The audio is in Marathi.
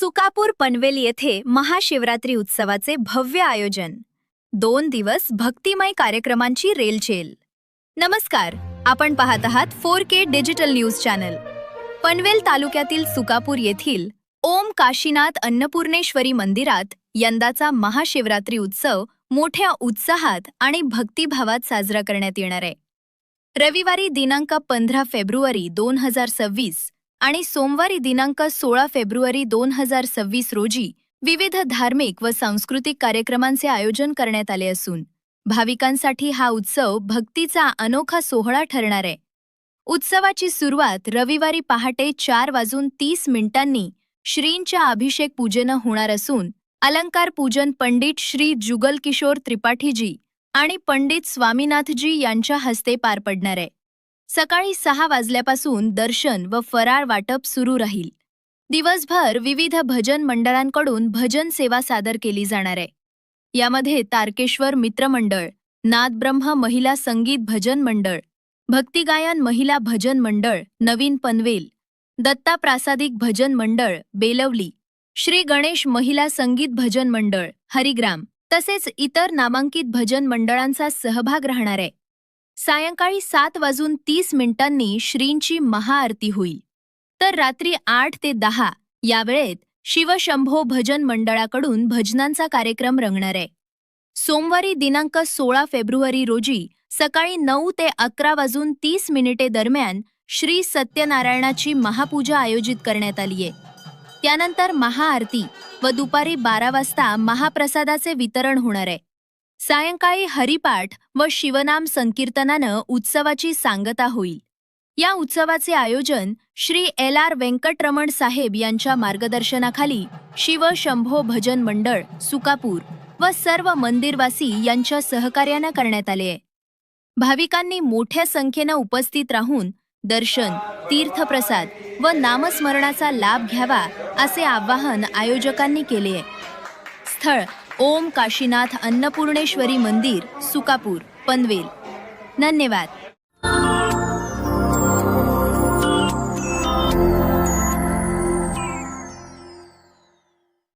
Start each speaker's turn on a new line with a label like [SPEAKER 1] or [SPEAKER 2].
[SPEAKER 1] सुकापूर पनवेल येथे महाशिवरात्री उत्सवाचे भव्य आयोजन. 2 दिवस भक्तिमय कार्यक्रमांची रेलचेल. नमस्कार, आपण पाहत आहात 4K digital news channel. Panvel तालुक्यातील सुकापूर येथील ओम काशीनाथ अन्नपूर्णेश्वरी मंदिरात यंदाचा महाशिवरात्री उत्सव मोठ्या उत्साहात आणि भक्तिभावात साजरा करण्यात येणार आहे. रविवारी दिनांक 15 फेब्रुवारी 2026 आणि सोमवारी दिनांक 16 फेब्रुवारी 2026 रोजी विविध धार्मिक व सांस्कृतिक कार्यक्रमांचे आयोजन करण्यात आले असून भाविकांसाठी हा उत्सव भक्तीचा अनोखा सोहळा ठरणार आहे. उत्सवाची सुरुवात रविवारी पहाटे 4:30 श्रींच्या अभिषेक पूजेनं होणार असून अलंकार पूजन पंडित श्री जुगलकिशोर त्रिपाठीजी आणि पंडित स्वामीनाथजी यांच्या हस्ते पार पडणार आहे. सकाळी 6 वाजल्यापासून दर्शन व फराळ वाटप सुरू राहील. दिवसभर विविध भजन मंडळांकडून भजन सेवा सादर केली जाणार आहे. यामध्ये तारकेश्वर मित्रमंडळ, नादब्रह्म महिला संगीत भजन मंडळ, भक्तिगायन महिला भजन मंडळ नवीन पनवेल, दत्ता प्रासादिक भजन मंडळ बेलवली, श्री गणेश महिला संगीत भजन मंडळ हरिग्राम तसेच इतर नामांकित भजन मंडळांचा सहभाग राहणार आहे. सायंकाळी 7:30 श्रींची महाआरती होईल. तर रात्री 8 ते 10 या वेळेत शिवशंभो भजन मंडळाकडून भजनांचा कार्यक्रम रंगणार आहे. सोमवारी दिनांक 16 फेब्रुवारी रोजी सकाळी 9 ते 11:30 दरम्यान श्री सत्यनारायणाची महापूजा आयोजित करण्यात आली आहे. त्यानंतर महाआरती व दुपारी 12 वाजता महाप्रसादाचे वितरण होणार आहे. सायंकाळी हरिपाठ व शिवनाम संकीर्तनानं उत्सवाची सांगता होईल. या उत्सवाचे आयोजन श्री LR वेंकटरमण साहेब यांच्या मार्गदर्शनाखाली शिवशंभो भजन मंडळ सुकापूर व सर्व मंदिरवासी यांच्या सहकार्यानं करण्यात आले आहे. भाविकांनी मोठ्या संख्येनं उपस्थित राहून दर्शन, तीर्थप्रसाद व नामस्मरणाचा लाभ घ्यावा असे आवाहन आयोजकांनी केले आहे. स्थळ ओम काशीनाथ अन्नपूर्णेश्वरी मंदिर सुकापूर पनवेल. धन्यवाद.